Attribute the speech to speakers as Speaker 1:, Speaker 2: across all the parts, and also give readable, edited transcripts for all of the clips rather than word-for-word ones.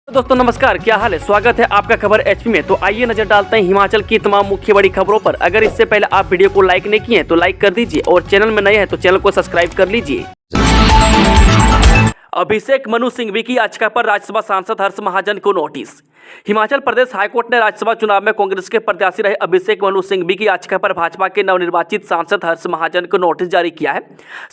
Speaker 1: तो दोस्तों नमस्कार, क्या हाल है। स्वागत है आपका खबर एचपी में। तो आइए नजर डालते हैं हिमाचल की तमाम मुख्य बड़ी खबरों पर। अगर इससे पहले आप वीडियो को लाइक नहीं किए हैं तो लाइक कर दीजिए और चैनल में नए हैं तो चैनल को सब्सक्राइब कर लीजिए। अभिषेक मनु सिंघवी की याचिका पर राज्यसभा सांसद हर्ष महाजन को नोटिस। हिमाचल प्रदेश हाईकोर्ट ने राज्यसभा चुनाव में कांग्रेस के प्रत्याशी रहे अभिषेक मनु सिंघवी की याचिका पर भाजपा के नवनिर्वाचित सांसद हर्ष महाजन को नोटिस जारी किया है।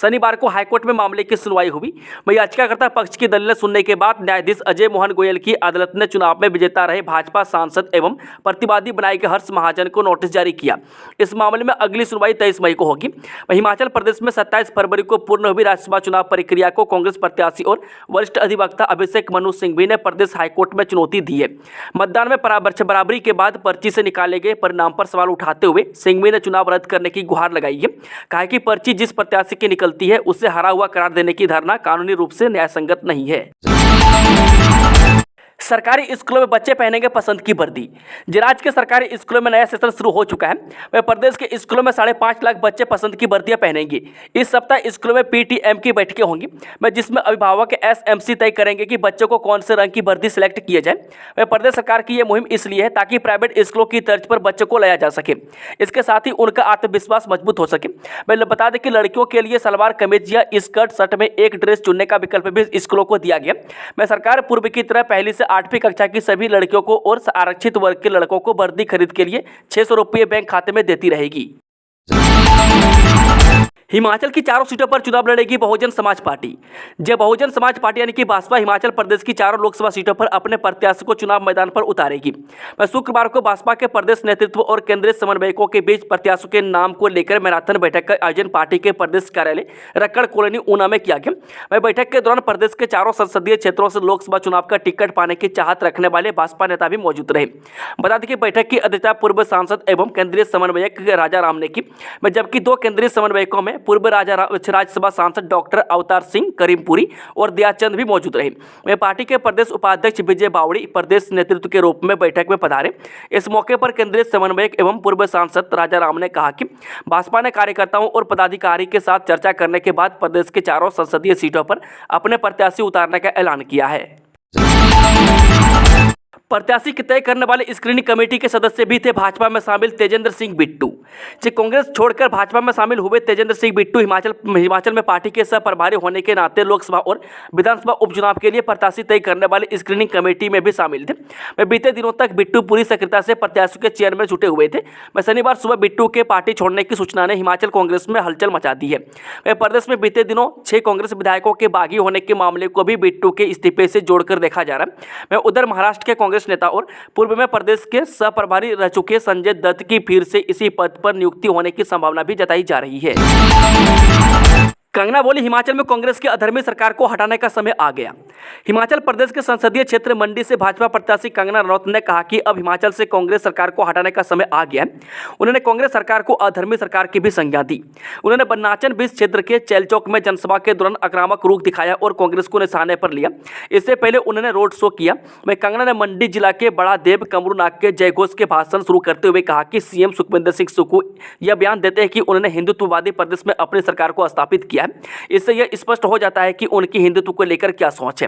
Speaker 1: शनिवार को हाईकोर्ट में मामले की सुनवाई हुई। वहीं याचिकाकर्ता पक्ष की दलीलें सुनने के बाद न्यायाधीश अजय मोहन गोयल की अदालत ने चुनाव में विजेता रहे भाजपा सांसद एवं प्रतिवादी बनाए गए हर्ष महाजन को नोटिस जारी किया। इस मामले में अगली सुनवाई 23 मई को होगी। हिमाचल प्रदेश में 27 फरवरी को पूर्ण हुई राज्यसभा चुनाव प्रक्रिया को कांग्रेस प्रत्याशी और वरिष्ठ अधिवक्ता अभिषेक मनु सिंघवी ने प्रदेश हाईकोर्ट में चुनौती दी है। मतदान में बराबरी के बाद पर्ची से निकाले गए परिणाम पर सवाल उठाते हुए सिंघवी ने चुनाव रद्द करने की गुहार लगाई है। कहा कि पर्ची जिस प्रत्याशी की निकलती है उससे हारा हुआ करार देने की धारणा कानूनी रूप से न्यायसंगत नहीं है। सरकारी स्कूलों में बच्चे पहनेंगे पसंद की वर्दी। राज्य के सरकारी स्कूलों में नया सेशन शुरू हो चुका है। वह प्रदेश के स्कूलों में 5.5 लाख बच्चे पसंद की वर्दियां पहनेंगे। इस सप्ताह स्कूलों में पीटीएम की बैठकें होंगी, जिसमें अभिभावक एसएमसी तय करेंगे कि बच्चों को कौन से रंग की वर्दी सिलेक्ट किया जाए। वह प्रदेश सरकार की यह मुहिम इसलिए है ताकि प्राइवेट स्कूलों की तर्ज पर बच्चों को लाया जा सके, इसके साथ ही उनका आत्मविश्वास मजबूत हो सके। मैं बता दें कि लड़कियों के लिए सलवार कमीज या स्कर्ट शर्ट में एक ड्रेस चुनने का विकल्प भी स्कूलों को दिया गया। सरकार पूर्व की तरह पहली से 8वीं कक्षा की सभी लड़कियों को और आरक्षित वर्ग के लड़कों को वर्दी खरीद के लिए 600 रुपये बैंक खाते में देती रहेगी। हिमाचल की चारों सीटों पर चुनाव लड़ेगी बहुजन समाज पार्टी। जब बहुजन समाज पार्टी यानी कि भाजपा हिमाचल प्रदेश की चारों लोकसभा सीटों पर अपने प्रत्याशी को चुनाव मैदान पर उतारेगी। शुक्रवार को भाजपा के प्रदेश नेतृत्व और केंद्रीय समन्वयकों के बीच प्रत्याशियों के नाम को लेकर मैराथन बैठक का आयोजन पार्टी के प्रदेश कार्यालय रक्कड़ कॉलोनी ऊना में किया गया। बैठक के दौरान प्रदेश के चारों संसदीय क्षेत्रों से लोकसभा चुनाव का टिकट पाने की चाहत रखने वाले भाजपा नेता भी मौजूद रहे। बता दें कि बैठक की अध्यक्षता पूर्व सांसद एवं केंद्रीय समन्वयक राजा राम ने की, जबकि 2 केंद्रीय समन्वयकों में पूर्व राज्यसभा सांसद डॉक्टर अवतार सिंह करीमपुरी और दयाचंद भी मौजूद रहे। वे पार्टी के प्रदेश उपाध्यक्ष विजय बावड़ी प्रदेश नेतृत्व के रूप में बैठक में पधारे। इस मौके पर केंद्रीय समन्वयक एवं पूर्व सांसद राजा राम ने कहा कि भाजपा ने कार्यकर्ताओं और पदाधिकारी के साथ चर्चा करने के बाद प्रदेश के चारों संसदीय सीटों पर अपने प्रत्याशी उतारने का ऐलान किया है। प्रत्याशी की तय करने वाले स्क्रीनिंग कमेटी के सदस्य भी थे भाजपा में शामिल तेजेंद्र सिंह बिट्टू। कांग्रेस छोड़कर भाजपा में शामिल हुए तेजेंद्र सिंह बिट्टू हिमाचल में पार्टी के सह प्रभारी होने के नाते लोकसभा और विधानसभा उपचुनाव के लिए प्रत्याशी तय करने वाली स्क्रीनिंग कमेटी में भी शामिल थे। बीते दिनों तक बिट्टू पूरी सक्रियता से प्रत्याशियों के चयन में जुटे हुए थे। शनिवार सुबह बिट्टू के पार्टी छोड़ने की सूचना ने हिमाचल कांग्रेस में हलचल मचा दी है। प्रदेश में बीते दिनों 6 कांग्रेस विधायकों के बागी होने के मामले को भी बिट्टू के इस्तीफे से जोड़कर देखा जा रहा है। उधर महाराष्ट्र के कांग्रेस नेता और पूर्व में प्रदेश के सह प्रभारी रह चुके संजय दत्त की फिर से इसी पद पर नियुक्ति होने की संभावना भी जताई जा रही है। कंगना बोली, हिमाचल में कांग्रेस की अधर्मी सरकार को हटाने का समय आ गया। हिमाचल प्रदेश के संसदीय क्षेत्र मंडी से भाजपा प्रत्याशी कंगना रनौत ने कहा कि अब हिमाचल से कांग्रेस सरकार को हटाने का समय आ गया है। उन्होंने कांग्रेस सरकार को अधर्मी सरकार की भी संज्ञा दी। उन्होंने बनाचन बीस क्षेत्र के चैलचौक में जनसभा के दौरान आक्रामक रुख दिखाया और कांग्रेस को निशाने पर लिया। इससे पहले उन्होंने रोड शो किया। कंगना ने मंडी जिला के बड़ा देव कमरूनाग के जयघोष के भाषण शुरू करते हुए कहा कि सीएम सुखविंदर सिंह सुक्खू यह बयान देते हैं कि उन्होंने हिंदुत्ववादी प्रदेश में अपनी सरकार को स्थापित किया है। इससे यह स्पष्ट हो जाता है कि उनकी हिंदुत्व को लेकर क्या सोच है।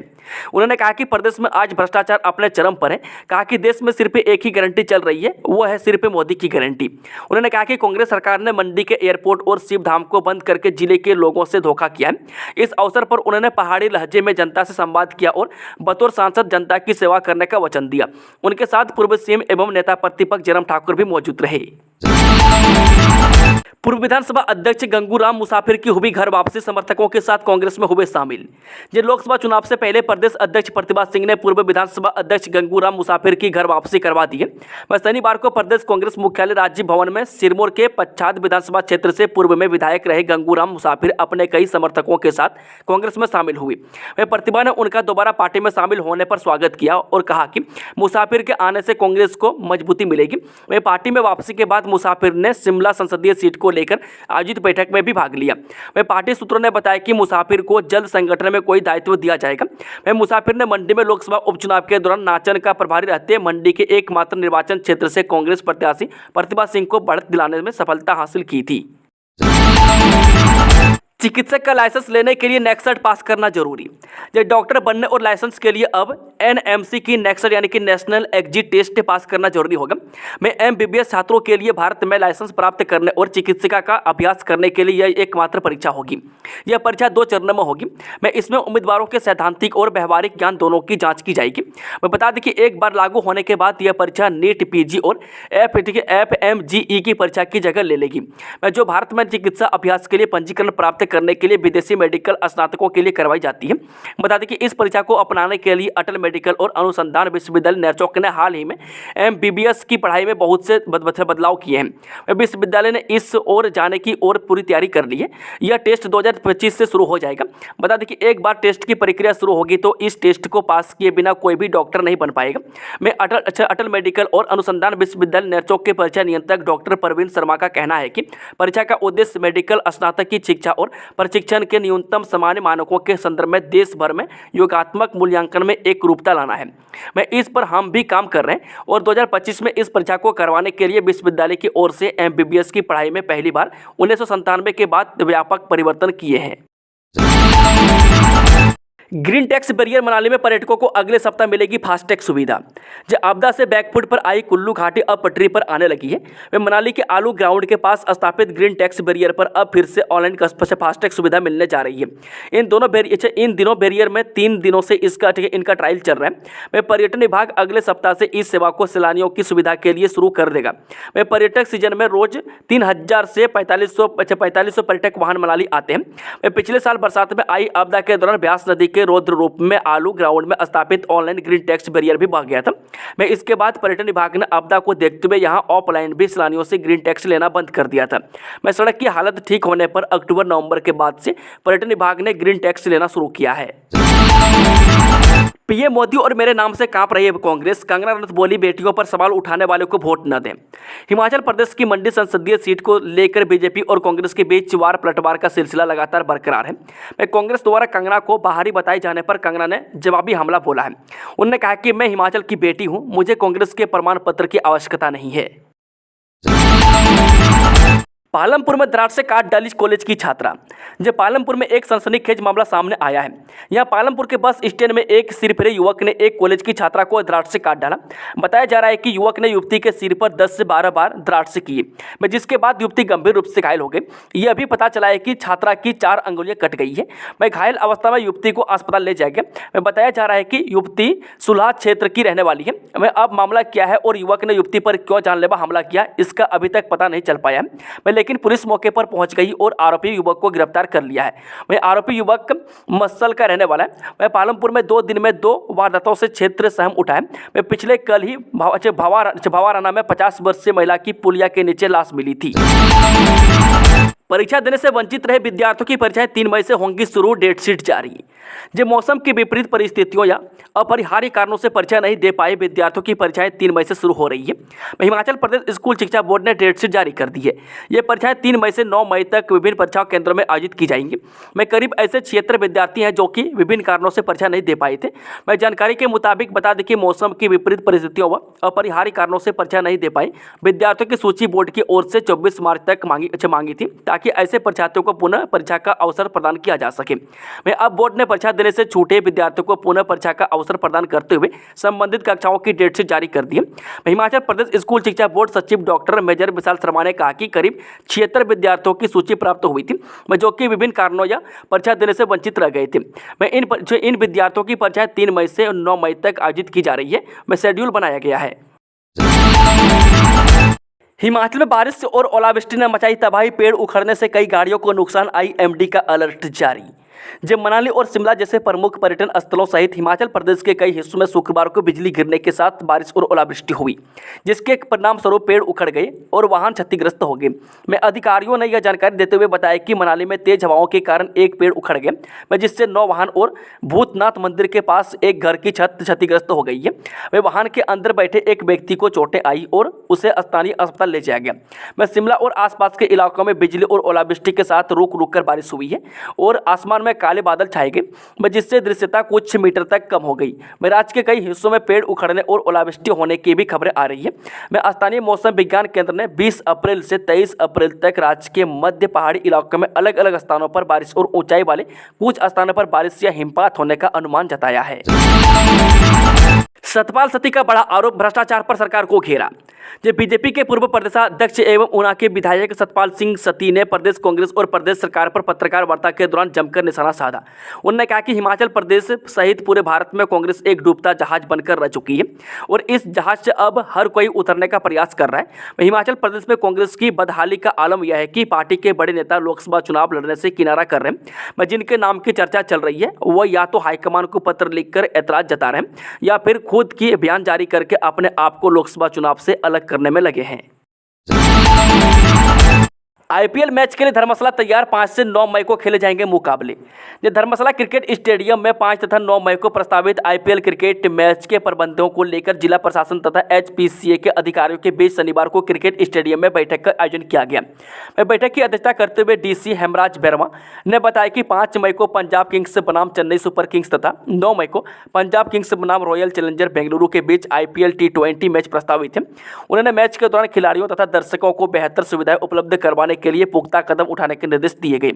Speaker 1: उन्होंने कहा कि प्रदेश में आज भ्रष्टाचार अपने चरम पर है। कहा कि देश में सिर्फ एक ही गारंटी चल रही है, वो है सिर्फ मोदी की गारंटी। उन्होंने कहा कि कांग्रेस सरकार ने मंडी के एयरपोर्ट और शिव धाम को बंद करके जिले के लोगों से धोखा किया है। इस अवसर पर उन्होंने पहाड़ी लहजे में जनता से संवाद किया और बतौर सांसद जनता की सेवा करने का वचन दिया। उनके साथ पूर्व सीएम एवं नेता प्रतिपक्ष जयराम ठाकुर भी मौजूद रहे। पूर्व विधानसभा अध्यक्ष गंगू राम मुसाफिर की हुई घर वापसी समर्थकों के साथ कांग्रेस में हुए शामिल। लोकसभा चुनाव से पहले प्रदेश अध्यक्ष प्रतिभा सिंह ने पूर्व विधानसभा अध्यक्ष गंगू राम मुसाफिर की घर वापसी करवा दी है। शनिवार को प्रदेश कांग्रेस मुख्यालय राजीव भवन में सिरमौर के पच्छाद विधानसभा क्षेत्र से पूर्व में विधायक रहे गंगू राम मुसाफिर अपने कई समर्थकों के साथ कांग्रेस में शामिल हुई। प्रतिभा ने उनका दोबारा पार्टी में शामिल होने पर स्वागत किया और कहा कि मुसाफिर के आने से कांग्रेस को मजबूती मिलेगी। पार्टी में वापसी के बाद मुसाफिर ने शिमला संसदीय सीट को लेकर आयोजित बैठक में भी भाग लिया। पार्टी सूत्रों ने बताया कि मुसाफिर को जल्द संगठन में कोई दायित्व दिया जाएगा। मुसाफिर ने मंडी में लोकसभा उपचुनाव के दौरान नाचन का प्रभारी रहते मंडी के एकमात्र निर्वाचन क्षेत्र से कांग्रेस प्रत्याशी प्रतिभा सिंह को बढ़त दिलाने में सफलता हासिल की थी। चिकित्सक का लाइसेंस लेने के लिए नेक्सेट पास करना जरूरी। जो डॉक्टर बनने और लाइसेंस के लिए अब एनएमसी की नेक्सेट यानी कि नेशनल एग्जिट टेस्ट पास करना जरूरी होगा। मैं एमबीबीएस छात्रों के लिए भारत में लाइसेंस प्राप्त करने और चिकित्सिका का अभ्यास करने के लिए यह एकमात्र परीक्षा होगी। यह परीक्षा 2 चरणों में होगी। मैं इसमें उम्मीदवारों के सैद्धांतिक और व्यवहारिक ज्ञान दोनों की जाँच की जाएगी। मैं बता दें कि एक बार लागू होने के बाद यह परीक्षा नीट पीजी और एफएमजीई की परीक्षा की जगह ले लेगी। मैं जो भारत में चिकित्सा अभ्यास के लिए पंजीकरण प्राप्त करने के लिए विदेशी मेडिकल स्नातकों के लिए करवाई जाती है। बता दें कि इस परीक्षा को अपनाने के लिए अटल मेडिकल और अनुसंधान विश्वविद्यालय नेरचौक ने हाल ही में एमबीबीएस की पढ़ाई में बहुत से बदलाव किए हैं। विश्वविद्यालय ने इस ओर जाने की ओर पूरी तैयारी कर ली है। यह टेस्ट 2025 से शुरू हो जाएगा। बता दें कि एक बार टेस्ट की प्रक्रिया शुरू होगी तो इस टेस्ट को पास किए बिना कोई भी डॉक्टर नहीं बन पाएगा। मैं अटल मेडिकल और अनुसंधान विश्वविद्यालय नेरचौक के परीक्षा नियंत्रक डॉक्टर प्रवीण शर्मा का कहना है कि परीक्षा का उद्देश्य मेडिकल स्नातक की शिक्षा और प्रशिक्षण के न्यूनतम सामान्य मानकों के संदर्भ में देश भर में योगात्मक मूल्यांकन में एक रूपता लाना है। मैं इस पर हम भी काम कर रहे हैं और 2025 में इस परीक्षा को करवाने के लिए विश्वविद्यालय की ओर से एमबीबीएस की पढ़ाई में पहली बार 1997 के बाद व्यापक परिवर्तन किए हैं। ग्रीन टैक्स बैरियर मनाली में पर्यटकों को अगले सप्ताह मिलेगी फास्टैग सुविधा। जो आपदा से बैकफुट पर आई कुल्लू घाटी अब पटरी पर आने लगी है। वे मनाली के आलू ग्राउंड के पास स्थापित ग्रीन टैक्स बैरियर पर अब फिर से ऑनलाइन फास्टैग सुविधा मिलने जा रही है। इन दिनों बैरियर में 3 दिनों से इनका ट्रायल चल रहा है। वे पर्यटन विभाग अगले सप्ताह से इस सेवा को सैलानियों की सुविधा के लिए शुरू कर देगा। वे पर्यटक सीजन में रोज 3000 से 4500 पर्यटक वाहन मनाली आते हैं। वे पिछले साल बरसात में आई आपदा के दौरान ब्यास नदी के रौद्र रूप में आलू ग्राउंड में स्थापित ऑनलाइन ग्रीन टैक्स बैरियर भी भाग गया था। मैं इसके बाद पर्यटन विभाग ने आपदा को देखते हुए यहां ऑफलाइन भी सैलानियों से ग्रीन टैक्स लेना बंद कर दिया था। मैं सड़क की हालत ठीक होने पर अक्टूबर-नवंबर के बाद से पर्यटन विभाग ने ग्रीन टैक्स लेना शुरू किया है। पीएम मोदी और मेरे नाम से कांप रही है कांग्रेस। कंगना रनौत बोली, बेटियों पर सवाल उठाने वालों को वोट न दें। हिमाचल प्रदेश की मंडी संसदीय सीट को लेकर बीजेपी और कांग्रेस के बीच वार पलटवार का सिलसिला लगातार बरकरार है। मैं कांग्रेस द्वारा कंगना को बाहरी बताए जाने पर कंगना ने जवाबी हमला बोला है। उन्होंने कहा कि मैं हिमाचल की बेटी हूं, मुझे कांग्रेस के प्रमाण पत्र की आवश्यकता नहीं है। पालमपुर में दरार से काट डाली कॉलेज की छात्रा। जब पालमपुर में एक सनसनीखेज मामला सामने आया है। यहां पालमपुर के बस स्टैंड में एक सिरफिरे युवक ने एक कॉलेज की छात्रा को दरार से काट डाला। बताया जा रहा है कि युवक ने युवती के सिर पर 10 से 12 बार दरार से किए, जिसके बाद युवती गंभीर रूप से घायल हो गई। यह भी पता चला है कि छात्रा की 4 अंगुलियां कट गई है। घायल अवस्था में युवती को अस्पताल ले जाया गया। बताया जा रहा है कि युवती सुलह क्षेत्र की रहने वाली है। अब मामला क्या है और युवक ने युवती पर क्यों जानलेवा हमला किया, इसका अभी तक पता नहीं चल पाया है। लेकिन पुलिस मौके पर पहुंच गई और आरोपी युवक को गिरफ्तार कर लिया है। वह आरोपी युवक मस्सल का रहने वाला है। वह पालमपुर में 2 दिन में 2 वारदातों से क्षेत्र सहम उठा है। वह पिछले कल ही भवाराना में 50 वर्षीय महिला की पुलिया के नीचे लाश मिली थी। परीक्षा देने से वंचित रहे विद्यार्थियों की परीक्षाएं 3 मई से होंगी शुरू, डेट शीट जारी। जो मौसम की विपरीत परिस्थितियों या अपरिहार्य कारणों से परीक्षा नहीं दे पाए विद्यार्थियों की परीक्षाएं 3 मई से शुरू हो रही है। हिमाचल प्रदेश स्कूल शिक्षा बोर्ड ने डेट शीट जारी कर दी है। ये परीक्षाएं 3 मई से 9 मई तक विभिन्न परीक्षा केंद्रों में आयोजित की जाएंगी। करीब ऐसे 76 विद्यार्थी हैं जो कि विभिन्न कारणों से परीक्षा नहीं दे पाए थे। जानकारी के मुताबिक बता दें कि मौसम की विपरीत परिस्थितियों व अपरिहार्य कारणों से परीक्षा नहीं दे पाए विद्यार्थियों की सूची बोर्ड की ओर से 24 मार्च तक मांगी थी, ताकि ऐसे परीक्षार्थियों को पुनः परीक्षा का अवसर प्रदान किया जा सके। अब बोर्ड ने परीक्षा देने से छूटे विद्यार्थियों को पुनः परीक्षा का अवसर प्रदान करते हुए संबंधित कक्षाओं की डेट शीट जारी कर दी है। हिमाचल प्रदेश स्कूल शिक्षा बोर्ड सचिव डॉक्टर मेजर विशाल शर्मा ने कहा कि करीब 76 विद्यार्थियों की सूची प्राप्त हुई थी, जो कि विभिन्न कारणों या परीक्षा देने से वंचित रह गए थे। इन विद्यार्थियों की परीक्षाएं 3 मई से 9 मई तक आयोजित की जा रही है। शेड्यूल बनाया गया है। हिमाचल में बारिश और ओलावृष्टि ने मचाई तबाही, पेड़ उखड़ने से कई गाड़ियों को नुकसान, आईएमडी का अलर्ट जारी। जब मनाली और शिमला जैसे प्रमुख पर्यटन स्थलों सहित हिमाचल प्रदेश के कई हिस्सों में शुक्रवार को बिजली गिरने के साथ बारिश और ओलावृष्टि हुई, जिसके परिणाम स्वरूप पेड़ उखड़ गए और वाहन क्षतिग्रस्त हो गए। अधिकारियों ने यह जानकारी देते हुए बताया कि मनाली में तेज हवाओं के कारण एक पेड़ उखड़ गया, जिससे 9 वाहन और भूतनाथ मंदिर के पास एक घर की छत क्षतिग्रस्त हो गई है। वाहन के अंदर बैठे एक व्यक्ति को चोटें आई और उसे स्थानीय अस्पताल ले जाया गया। शिमला और आसपास के इलाकों में बिजली और ओलावृष्टि के साथ रुक रुक कर बारिश हुई है और आसमान में में काले बादल छाए गए, जिससे दृश्यता कुछ मीटर तक कम हो गई। राज्य के कई हिस्सों में पेड़ उखड़ने और ओलावृष्टि होने की भी खबरें आ रही है। स्थानीय मौसम विज्ञान केंद्र ने 20 अप्रैल से 23 अप्रैल तक राज्य के मध्य पहाड़ी इलाकों में अलग अलग स्थानों पर बारिश और ऊंचाई वाले कुछ स्थानों पर बारिश या हिमपात होने का अनुमान जताया है। सतपाल सत्ती का बड़ा आरोप, भ्रष्टाचार पर सरकार को घेरा। जब बीजेपी के पूर्व प्रदेशाध्यक्ष एवं ऊना के विधायक सतपाल सिंह सत्ती ने प्रदेश कांग्रेस और प्रदेश सरकार पर पत्रकार वार्ता के दौरान जमकर निशाना साधा। उन्होंने कहा कि हिमाचल प्रदेश सहित पूरे भारत में कांग्रेस एक डूबता जहाज बनकर रह चुकी है और इस जहाज से अब हर कोई उतरने का प्रयास कर रहा है। हिमाचल प्रदेश में कांग्रेस की बदहाली का आलम यह है कि पार्टी के बड़े नेता लोकसभा चुनाव लड़ने से किनारा कर रहे हैं। जिनके नाम की चर्चा चल रही है वह या तो हाईकमान को पत्र लिखकर ऐतराज जता रहे हैं या फिर खुद की बयान जारी करके अपने आप को लोकसभा चुनाव से अलग करने में लगे हैं। आईपीएल मैच के लिए धर्मशाला तैयार, 5 से 9 मई को खेले जाएंगे मुकाबले। धर्मशाला क्रिकेट स्टेडियम में 5 तथा 9 मई को प्रस्तावित आईपीएल क्रिकेट मैच के प्रबंधों को लेकर जिला प्रशासन तथा एचपीसीए के अधिकारियों के बीच शनिवार को क्रिकेट स्टेडियम में बैठक का आयोजन किया गया। बैठक की अध्यक्षता करते हुए डीसी हेमराज वर्मा ने बताया कि 5 मई को पंजाब किंग्स बनाम चेन्नई सुपर किंग्स तथा 9 मई को पंजाब किंग्स बनाम रॉयल चैलेंजर बेंगलुरु के बीच आईपीएल T20 मैच प्रस्तावित है। उन्होंने मैच के दौरान खिलाड़ियों तथा दर्शकों को बेहतर सुविधाएं उपलब्ध करवाने के लिए पुख्ता कदम उठाने के निर्देश दिए गए।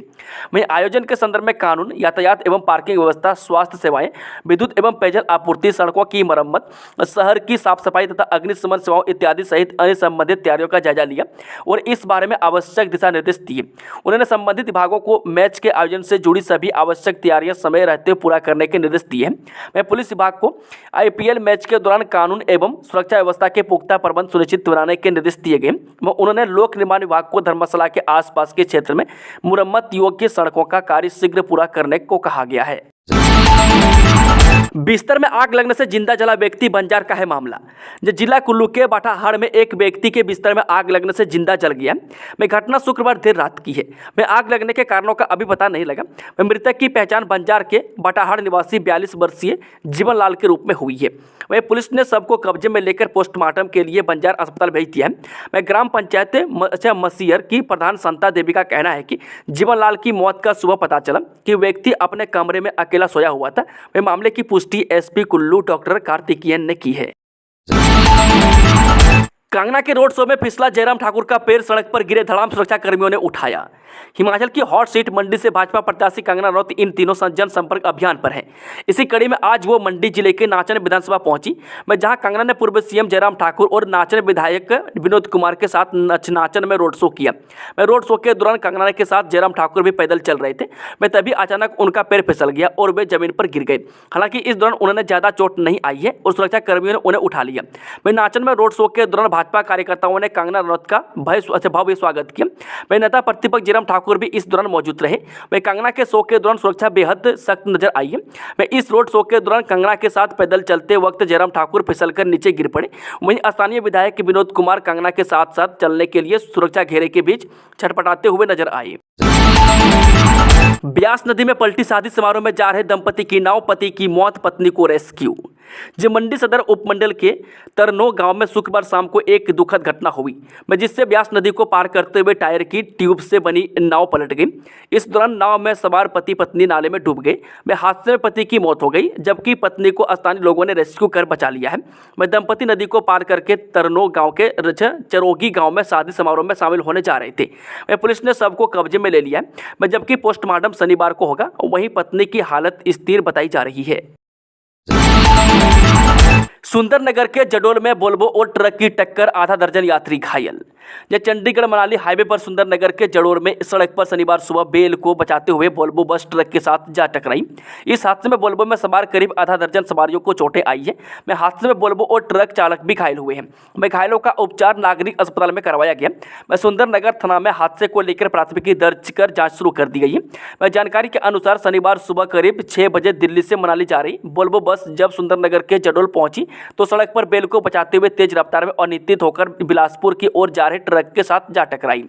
Speaker 1: वहीं आयोजन के संदर्भ में कानून, यातायात एवं पार्किंग व्यवस्था, स्वास्थ्य सेवाएं, विद्युत एवं पेयजल आपूर्ति, सड़कों की मरम्मत, शहर की साफ सफाई तथा अग्निशमन सेवाओं इत्यादि सहित अन्य संबंधित तैयारियों का जायजा लिया और इस बारे में आवश्यक दिशा निर्देश दिए। उन्होंने संबंधित विभागों को मैच के आयोजन से जुड़ी सभी आवश्यक तैयारियां समय रहते पूरा करने के निर्देश दिए हैं। पुलिस विभाग को आईपीएल मैच के दौरान कानून एवं सुरक्षा व्यवस्था के पुख्ता प्रबंध सुनिश्चित बनाने के निर्देश दिए गए। उन्होंने लोक निर्माण विभाग को धर्मशाला के आसपास के क्षेत्र में मुरम्मत योग्य सड़कों का कार्य शीघ्र पूरा करने को कहा गया है। बिस्तर में आग लगने से जिंदा जला व्यक्ति बंजार का है मामला। जिला कुल्लू के बाटाहाड़ में एक व्यक्ति के बिस्तर में आग लगने से जिंदा जल गया। घटना शुक्रवार देर रात की है। आग लगने के कारणों का अभी पता नहीं लगा। मृतक की पहचान बंजार के बाटाहाड़ निवासी 42 वर्षीय जीवन लाल के रूप में हुई है। वहीं पुलिस ने सबको कब्जे में लेकर पोस्टमार्टम के लिए बंजार अस्पताल भेज दिया है। ग्राम पंचायत मसीयर की प्रधान संता देवी का कहना है कि जीवन लाल की मौत का सुबह पता चला कि व्यक्ति अपने कमरे में अकेला सोया हुआ था। मामले की पुष्टि एसपी कुल्लू डॉक्टर कार्तिकेयन ने की है। कांगना के रोड शो में फिसला जयराम ठाकुर का पैर, सड़क पर गिरे, धड़ाम सुरक्षा कर्मियों ने उठाया। हिमाचल की हॉट सीट मंडी से भाजपा प्रत्याशी कंगना रनौत इन तीनों जन संपर्क अभियान पर है। इसी कड़ी में आज वो मंडी जिले के नाचन विधानसभा पहुंची, जहां कंगना ने पूर्व सीएम जयराम ठाकुर और नाचन विधायक विनोद कुमार के साथ नाचन में रोड शो किया। रोड शो के दौरान कंगना के साथ जयराम ठाकुर भी पैदल चल रहे थे। तभी अचानक उनका पैर फिसल गया और वे जमीन पर गिर गए। हालांकि इस दौरान उन्हें ज्यादा चोट नहीं आई है और सुरक्षा कर्मियों ने उन्हें उठा लिया। नाचन में रोड शो के दौरान भाजपा कार्यकर्ताओं ने कंगना रनौत का भव्य स्वागत किया। नेता प्रतिपक्ष जयराम ठाकुर भी इस दौरान मौजूद रहे। कंगना के शो के दौरान सुरक्षा बेहद सख्त नजर आई है। इस रोड शो के दौरान कंगना के साथ पैदल चलते वक्त जयराम ठाकुर फिसलकर नीचे गिर पड़े। वहीं स्थानीय विधायक विनोद कुमार कंगना के साथ साथ चलने के लिए सुरक्षा घेरे के बीच छटपटाते हुए नजर आए। ब्यास नदी में पलटी शादी समारोह में जा रहे दंपति की नाव, पति की मौत, पत्नी को रेस्क्यू। मंडी सदर उपमंडल के तरनो गांव में शुक्रवार शाम को एक दुखद घटना हुई, जिससे ब्यास नदी को पार करते हुए टायर की ट्यूब से बनी नाव पलट गई। इस दौरान नाव में सवार पति पत्नी नाले में डूब गए। हादसे में पति की मौत हो गई, जबकि पत्नी को स्थानीय लोगों ने रेस्क्यू कर बचा लिया है। दंपति नदी को पार करके तरनो गांव के चरोगी गांव में शादी समारोह में शामिल होने जा रहे थे। पुलिस ने सबको कब्जे में ले लिया है, जबकि पोस्टमार्टम शनिवार को होगा। वहीं पत्नी की हालत स्थिर बताई जा रही है। सुंदरनगर के जडोल में वोल्वो और ट्रक की टक्कर, आधा दर्जन यात्री घायल। चंडीगढ़ मनाली हाईवे पर सुंदरनगर के जडोल में सड़क पर शनिवार सुबह बेल को बचाते हुए वोल्वो बस ट्रक के साथ जा टकराई। इस हादसे में वोल्वो में सवार करीब आधा दर्जन सवारियों को चोटें आई है। हादसे में वोल्वो और ट्रक चालक भी घायल हुए हैं। घायलों का उपचार नागरिक अस्पताल में करवाया गया। सुंदरनगर थाना में हादसे को लेकर प्राथमिकी दर्ज कर जाँच शुरू कर दी गई है। जानकारी के अनुसार शनिवार सुबह करीब 6 बजे दिल्ली से मनाली जा रही वोल्वो बस जब सुंदरनगर के जडोल पहुंची तो सड़क पर बेल को बचाते हुए तेज रफ्तार में अनियंत्रित होकर बिलासपुर की ओर जा रहे भारी ट्रक के साथ जा टकराई।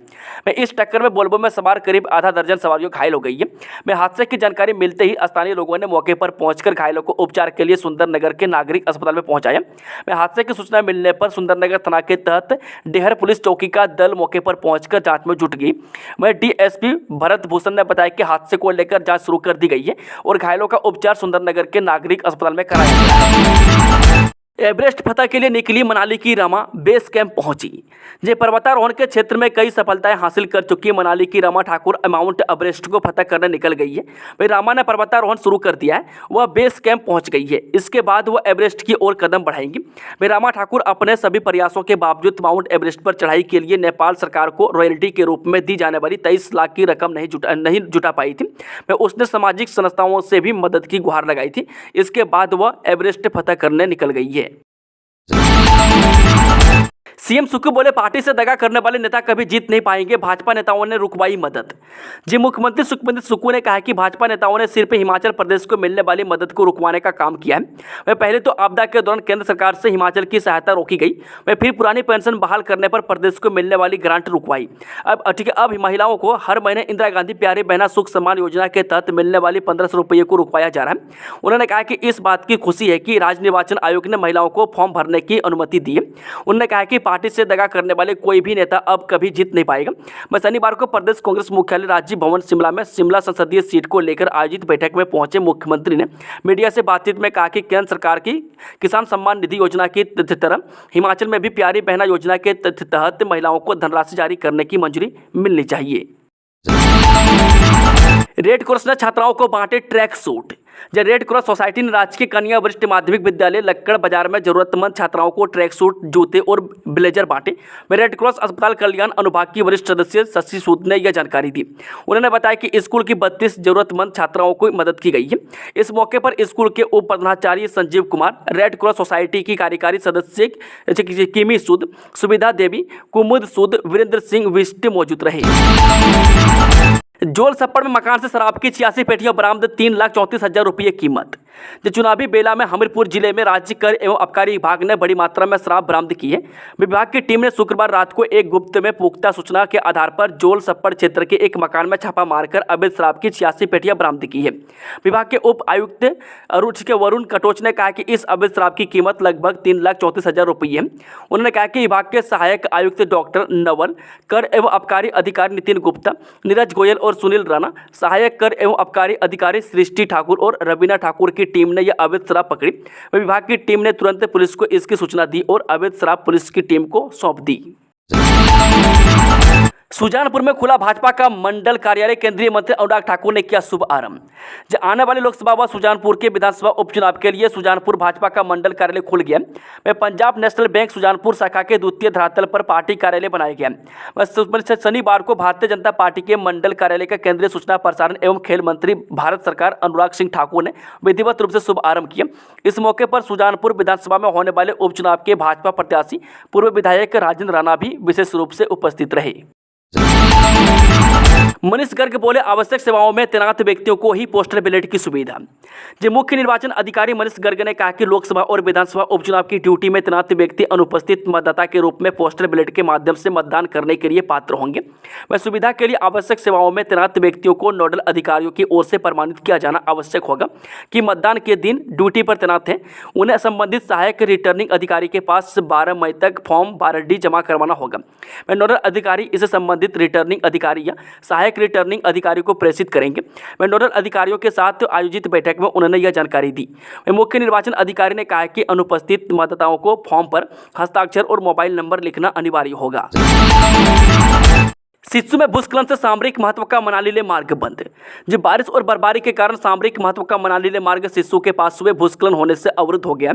Speaker 1: मैं इस टक्कर में वोल्वो में सवार करीब आधा दर्जन सवारियों घायल हो गई है। मैं हादसे की जानकारी मिलते ही स्थानीय लोगों ने मौके पर पहुंचकर घायलों को उपचार के लिए सुंदरनगर के नागरिक अस्पताल में पहुंचाया। मैं हादसे की सूचना मिलने पर सुंदरनगर थाना के तहत डेहर पुलिस चौकी का दल मौके पर पहुंचकर जांच में जुट गई। मैं डीएसपी भरत भूषण ने बताया कि हादसे को लेकर जांच शुरू कर दी गई है और घायलों का उपचार सुंदरनगर के नागरिक अस्पताल में कराया गया है। एवरेस्ट फतह के लिए निकली मनाली की रमा बेस कैंप पहुंची। जे पर्वतारोहण के क्षेत्र में कई सफलताएं हासिल कर चुकी मनाली की रमा ठाकुर माउंट एवरेस्ट को फतह करने निकल गई है। वही रमा ने पर्वतारोहण शुरू कर दिया है, वह बेस कैंप पहुंच गई है। इसके बाद वह एवरेस्ट की ओर कदम बढ़ाएंगी। वही रमा ठाकुर अपने सभी प्रयासों के बावजूद माउंट एवरेस्ट पर चढ़ाई के लिए नेपाल सरकार को रॉयल्टी के रूप में दी जाने वाली 23 लाख की रकम नहीं जुटा पाई थी। वह उसने सामाजिक संस्थाओं से भी मदद की गुहार लगाई थी। इसके बाद वह एवरेस्ट फतह करने निकल गई है। सीएम सुक्खू बोले, पार्टी से दगा करने वाले नेता कभी जीत नहीं पाएंगे, भाजपा नेताओं ने रुकवाई मदद। जी मुख्यमंत्री सुखविंदर सुक्खू ने कहा है कि भाजपा नेताओं ने सिर्फ हिमाचल प्रदेश को मिलने वाली मदद को रुकवाने का काम किया है। वह पहले तो आपदा के दौरान केंद्र सरकार से हिमाचल की सहायता रोकी गई, वह फिर पुरानी पेंशन बहाल करने पर प्रदेश को मिलने वाली ग्रांट रुकवाई। अब महिलाओं को हर महीने इंदिरा गांधी प्यारी बहना सुख सम्मान योजना के तहत मिलने वाली 1500 रुपये को रुकवाया जा रहा है। उन्होंने कहा कि इस बात की खुशी है कि राज्य निर्वाचन आयोग ने महिलाओं को फॉर्म भरने की अनुमति दी है। उन्होंने कहा कि पार्टी से दगा करने वाले कोई भी नेता अब कभी जीत नहीं पाएगा। मैं शनिवार को प्रदेश कांग्रेस मुख्यालय राजीव भवन शिमला में शिमला संसदीय सीट को लेकर आयोजित बैठक में पहुंचे मुख्यमंत्री ने मीडिया से बातचीत में कहा कि केंद्र सरकार की किसान सम्मान निधि योजना की तरह हिमाचल में भी प्यारी बहना योजना के तहत महिलाओं को धनराशि जारी करने की मंजूरी मिलनी चाहिए। रेड क्रॉस ने छात्राओं को बांटे ट्रैक सूट। जब रेड क्रॉस सोसाइटी ने राजकीय कन्या वरिष्ठ माध्यमिक विद्यालय लक्कड़ बाजार में जरूरतमंद छात्राओं को ट्रैक सूट, जूते और ब्लेजर बांटे। में रेड क्रॉस अस्पताल कल्याण अनुभाग की वरिष्ठ सदस्य शशि सूद ने यह जानकारी दी। उन्होंने बताया कि स्कूल की 32 जरूरतमंद छात्राओं को मदद की गई है। इस मौके पर स्कूल के उप प्रधानाचार्य Sanjeev Kumar, red cross society की कार्यकारी सदस्य किमी सूद, सुविधा देवी, कुमुद सूद, वीरेंद्र सिंह विष्ट मौजूद रहे। जोल सप्पड़ में मकान से शराब की 86 पेटियां बरामद, 3,34,000 रुपये कीमत। जो चुनावी बेला में हमीरपुर जिले में राज्य कर एवं आबकारी विभाग ने बड़ी मात्रा में शराब बरामद की है। विभाग की टीम ने शुक्रवार रात को एक गुप्त में पुख्ता सूचना के आधार पर जोल सप्पड़ क्षेत्र के एक मकान में छापा मारकर अवैध शराब की 86 पेटियां बरामद की है। विभाग के उप आयुक्त वरुण कटोच ने कहा कि इस अवैध शराब की कीमत लगभग 3,34,000 रुपये है। उन्होंने कहा कि विभाग के सहायक आयुक्त डॉक्टर नवल, कर एवं आबकारी अधिकारी नितिन गुप्ता, नीरज गोयल और सुनील राणा, सहायक कर एवं आबकारी अधिकारी सृष्टि ठाकुर और रवीना ठाकुर की टीम ने यह अवैध शराब पकड़ी। विभाग की टीम ने तुरंत पुलिस को इसकी सूचना दी और अवैध शराब पुलिस की टीम को सौंप दी। सुजानपुर में खुला भाजपा का मंडल कार्यालय, केंद्रीय मंत्री अनुराग ठाकुर ने किया शुभ आरंभ। जब आने वाले लोकसभा व सुजानपुर के विधानसभा उपचुनाव के लिए सुजानपुर भाजपा का मंडल कार्यालय खुल गया। में पंजाब नेशनल बैंक सुजानपुर शाखा के द्वितीय धरातल पर पार्टी कार्यालय बनाया गया। शनिवार को भारतीय जनता पार्टी के मंडल कार्यालय का केंद्रीय सूचना प्रसारण एवं खेल मंत्री भारत सरकार अनुराग सिंह ठाकुर ने विधिवत रूप से शुभ आरंभ किया। इस मौके पर सुजानपुर विधानसभा में होने वाले उपचुनाव के भाजपा प्रत्याशी पूर्व विधायक राजेंद्र राणा भी विशेष रूप से उपस्थित रहे। मनीष गर्ग बोले, आवश्यक सेवाओं में तैनात व्यक्तियों को ही पोस्टल बैलेट की सुविधा। जो मुख्य निर्वाचन अधिकारी मनीष गर्ग ने कहा कि लोकसभा और विधानसभा उपचुनाव की ड्यूटी में तैनात व्यक्ति अनुपस्थित मतदाता के रूप में पोस्टल बैलेट के माध्यम से मतदान करने के लिए पात्र होंगे। वह सुविधा के लिए आवश्यक सेवाओं में तैनात व्यक्तियों को नोडल अधिकारियों की ओर से प्रमाणित किया जाना आवश्यक होगा कि मतदान के दिन ड्यूटी पर तैनात हैं। उन्हें संबंधित सहायक रिटर्निंग अधिकारी के पास 12 मई तक फॉर्म 12D जमा करवाना होगा। वह नोडल अधिकारी इसे संबंधित रिटर्निंग अधिकारी या सहायक रिटर्निंग अधिकारी को प्रेषित करेंगे। वह नोडल अधिकारियों के साथ आयोजित बैठक में उन्होंने यह जानकारी दी। मुख्य निर्वाचन अधिकारी ने कहा कि अनुपस्थित मतदाताओं को फॉर्म पर हस्ताक्षर और मोबाइल नंबर लिखना अनिवार्य होगा। सिस्सू में भूस्खलन से सामरिक महत्व का मनाली ले मार्ग बंद। जो बारिश और बर्फबारी के कारण सामरिक महत्व का मनाली ले मार्ग सिस्सू के पास हुए भूस्खलन होने से अवरुद्ध हो गया।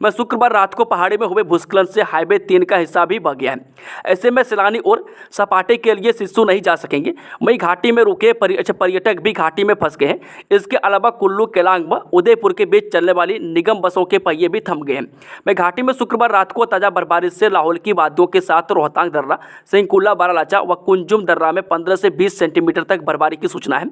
Speaker 1: मैं शुक्रवार रात को पहाड़ी में हुए भूस्खलन से हाईवे 3 का हिस्सा भी बह गया है। ऐसे में सैलानी और सपाटे के लिए सिस्सू नहीं जा सकेंगे। वहीं घाटी में रुके पर्यटक भी घाटी में फंस गए हैं। इसके अलावा कुल्लू, केलांग व उदयपुर के बीच चलने वाली निगम बसों के पहिए भी थम गए हैं। मैं घाटी में शुक्रवार रात को ताजा बर्फबारी से लाहौल की वादियों के साथ रोहतांग दर्रा, सिंकुला, बारालाचा व कुंजुम दर्रा में 15 से 20 सेंटीमीटर तक बर्फबारी की सूचना है।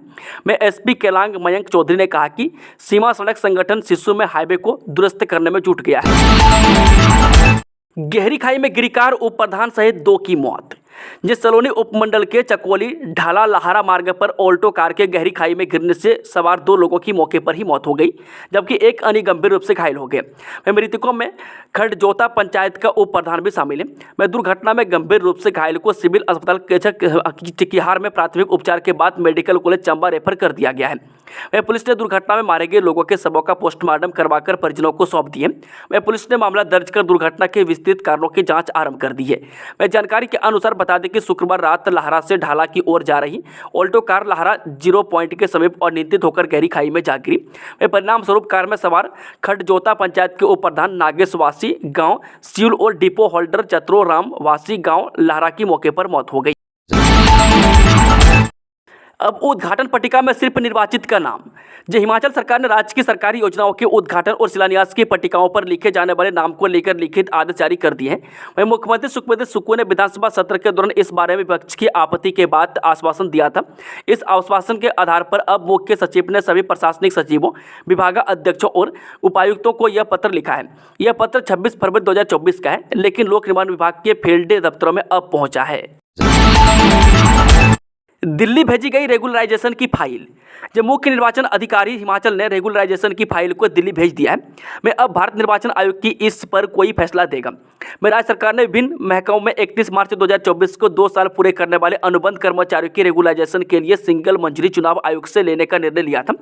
Speaker 1: मैं एसपी केलांग मयंक चौधरी ने कहा कि सीमा सड़क संगठन सिस्सू में हाईवे को दुरुस्त करने में जुट गया है। गहरी खाई में गिरी कार, उप प्रधान सहित 2 की मौत। जिस सलोनी उपमंडल के चकोली ढाला लाहरा मार्ग पर ऑल्टो कार के गहरी खाई में गिरने से सवार 2 लोगों की मौके पर ही मौत हो गई, जबकि एक अन्य गंभीर रूप से घायल हो गए। मृतकों में खड़जोता पंचायत का उप प्रधान भी शामिल है। दुर्घटना में गंभीर रूप से घायल को सिविल अस्पताल चिकिहार में प्राथमिक उपचार के बाद मेडिकल कॉलेज चंबा रेफर कर दिया गया है। पुलिस ने दुर्घटना में मारे गए लोगों के शवों का पोस्टमार्टम करवाकर परिजनों को सौंप दिए। पुलिस ने मामला दर्ज कर दुर्घटना के विस्तृत कारणों की जांच आरंभ कर दी है। जानकारी के अनुसार बता दें कि शुक्रवार रात लाहरा से ढाला की ओर जा रही ऑल्टो कार लाहरा 0 पॉइंट के समीप अनियंत्रित होकर गहरी खाई में जा गिरी। परिणाम स्वरूप कार में सवार खड़जोता पंचायत के उप प्रधान नागेश वासी गांव सियूल और डिपो होल्डर चतरो राम वासी गांव लाहरा की मौके पर मौत हो गई। अब उद्घाटन पट्टिका में सिर्फ निर्वाचित का नाम। हिमाचल सरकार ने राज्य की सरकारी योजनाओं के उद्घाटन और शिलान्यास की पट्टिकाओं पर लिखे जाने वाले नाम को लेकर लिखित आदेश जारी कर दिए हैं। वहीं मुख्यमंत्री सुखविंदर सुक्खू ने विधानसभा सत्र के दौरान इस बारे में विपक्ष की आपत्ति के बाद आश्वासन दिया था। इस आश्वासन के आधार पर अब मुख्य सचिव ने सभी प्रशासनिक सचिवों, विभागाध्यक्षों और उपायुक्तों को यह पत्र लिखा है। यह पत्र 26 फरवरी 2024 का है, लेकिन लोक निर्माण विभाग के फील्ड दफ्तरों में अब पहुंचा है। दिल्ली भेजी गई रेगुलराइजेशन की फाइल। मुख्य निर्वाचन अधिकारी हिमाचल ने रेगुलराइजेशन की फाइल को दिल्ली भेज दिया है। अब भारत निर्वाचन आयोग की इस पर कोई फैसला देगा। राज्य सरकार ने विभिन्न महकमों में 31 मार्च 2024 को 2 साल पूरे करने वाले अनुबंध कर्मचारियों की रेगुलराइजेशन के लिए सिंगल मंजूरी चुनाव आयोग से लेने का निर्णय लिया था।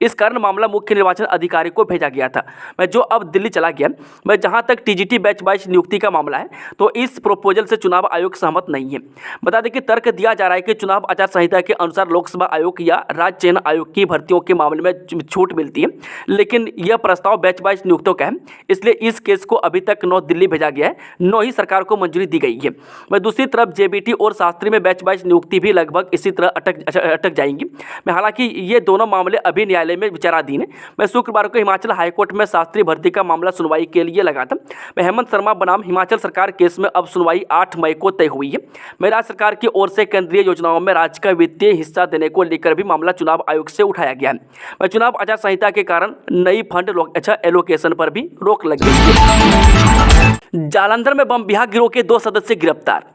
Speaker 1: इस कारण मामला मुख्य निर्वाचन अधिकारी को भेजा गया था, जो अब दिल्ली चला गया। जहां तक टीजीटी बैच वाइज नियुक्ति का मामला है, तो इस प्रपोजल से चुनाव आयोग सहमत नहीं है। बता दें कि तर्क दिया जा रहा है कि चुनाव आचार संहिता के अनुसार लोकसभा आयोग या राज्य चयन आयोग की भर्तियों के मामले में छूट मिलती है, लेकिन यह प्रस्ताव बैच वाइज नियुक्तों का है, इसलिए इस केस को अभी तक न दिल्ली भेजा गया है, न ही सरकार को मंजूरी दी गई है। दूसरी तरफ जेबीटी और शास्त्री में बैच वाइज नियुक्ति भी लगभग इसी तरह अटक जाएंगी। हालांकि ये दोनों मामले अभी न्यायालय में विचाराधीन है। शुक्रवार को हिमाचल हाईकोर्ट में शास्त्री भर्ती का मामला सुनवाई के लिए लगा था। हेमंत शर्मा बनाम हिमाचल सरकार केस में अब सुनवाई 8 मई को तय हुई है। राज्य सरकार की ओर से केंद्रीय योजनाओं में राज्य का वित्तीय हिस्सा देने को लेकर भी मामला चुनाव आयोग से उठाया गया है। चुनाव आचार संहिता के कारण नई फंड एलोकेशन पर भी रोक लग गई है। जालंधर में बम विहार गिरोह के 2 सदस्य गिरफ्तार।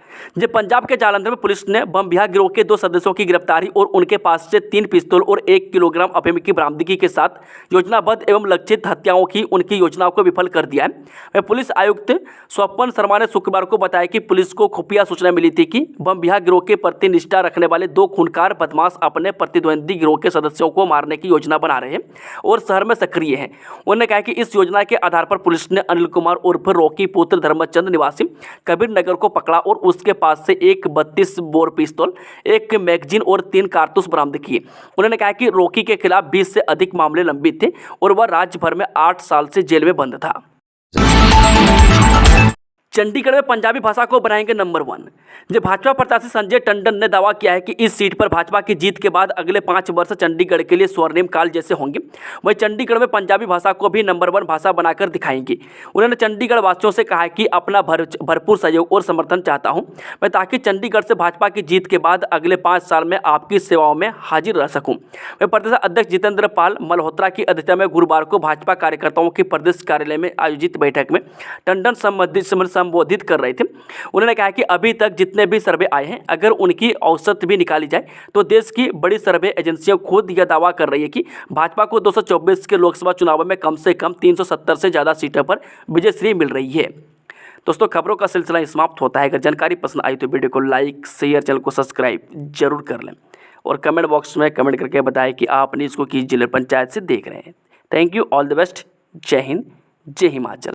Speaker 1: पंजाब के जालंधर में पुलिस ने बम विहार गिरोह के 2 सदस्यों की गिरफ्तारी और उनके पास से 3 पिस्तौल और 1 किलोग्राम अफीम की बरामदगी के साथ योजनाबद्ध एवं लक्षित हत्याओं की उनकी योजनाओं को विफल कर दिया है। पुलिस आयुक्त स्वपन शर्मा ने शुक्रवार को बताया कि पुलिस को खुफिया सूचना मिली थी कि बम विहार गिरोह के प्रति निष्ठा रखने वाले 2 खूंखार बदमाश अपने प्रतिद्वंदी गिरोह के सदस्यों को मारने की योजना बना रहे हैं और शहर में सक्रिय हैं। उन्होंने कहा कि इस योजना के आधार पर पुलिस ने अनिल कुमार उर्फ रॉकी पुत्र धर्मचंद निवासी कबीर नगर को पकड़ा और उसके पास से एक 32 बोर पिस्तौल, 1 मैगजीन और 3 कारतूस बरामद किए। उन्होंने कहा कि रॉकी के खिलाफ 20 से अधिक मामले लंबित थे और वह राज्य भर में 8 साल से जेल में बंद था। चंडीगढ़ में पंजाबी भाषा को बनाएंगे नंबर 1। भाजपा प्रत्याशी संजय टंडन ने दावा किया है कि इस सीट पर भाजपा की जीत के बाद अगले 5 वर्ष चंडीगढ़ के लिए स्वर्णिम काल जैसे होंगे। वहीं चंडीगढ़ में पंजाबी भाषा को भी नंबर 1 भाषा बनाकर दिखाएंगे। उन्होंने चंडीगढ़ वासियों से कहा है कि अपना भरपूर सहयोग और समर्थन चाहता हूं मैं, ताकि चंडीगढ़ से भाजपा की जीत के बाद अगले 5 साल में आपकी सेवाओं में हाजिर रह सकूँ। वहीं प्रदेश अध्यक्ष जितेंद्र पाल मल्होत्रा की अध्यक्षता में गुरुवार को भाजपा कार्यकर्ताओं की प्रदेश कार्यालय में आयोजित बैठक में टंडन संबोधित कर रहे थे। उन्होंने कहा कि अभी तक जितने भी सर्वे आए हैं, अगर उनकी औसत भी निकाली जाए तो देश की बड़ी सर्वे एजेंसियां खुद यह दावा कर रही है कि भाजपा को 224 के लोकसभा चुनाव में कम से कम 370 से ज़्यादा सीटों पर विजयश्री मिल रही है। दोस्तों, खबरों का सिलसिला समाप्त होता है। अगर जानकारी पसंद आई तो वीडियो को लाइक, शेयर, चैनल को सब्सक्राइब जरूर कर लें और कमेंट बॉक्स में कमेंट करके बताएं कि आप न्यूज़ को किस जिले पंचायत से देख रहे हैं। Thank you, all the best. जय हिंद, जय हिमाचल।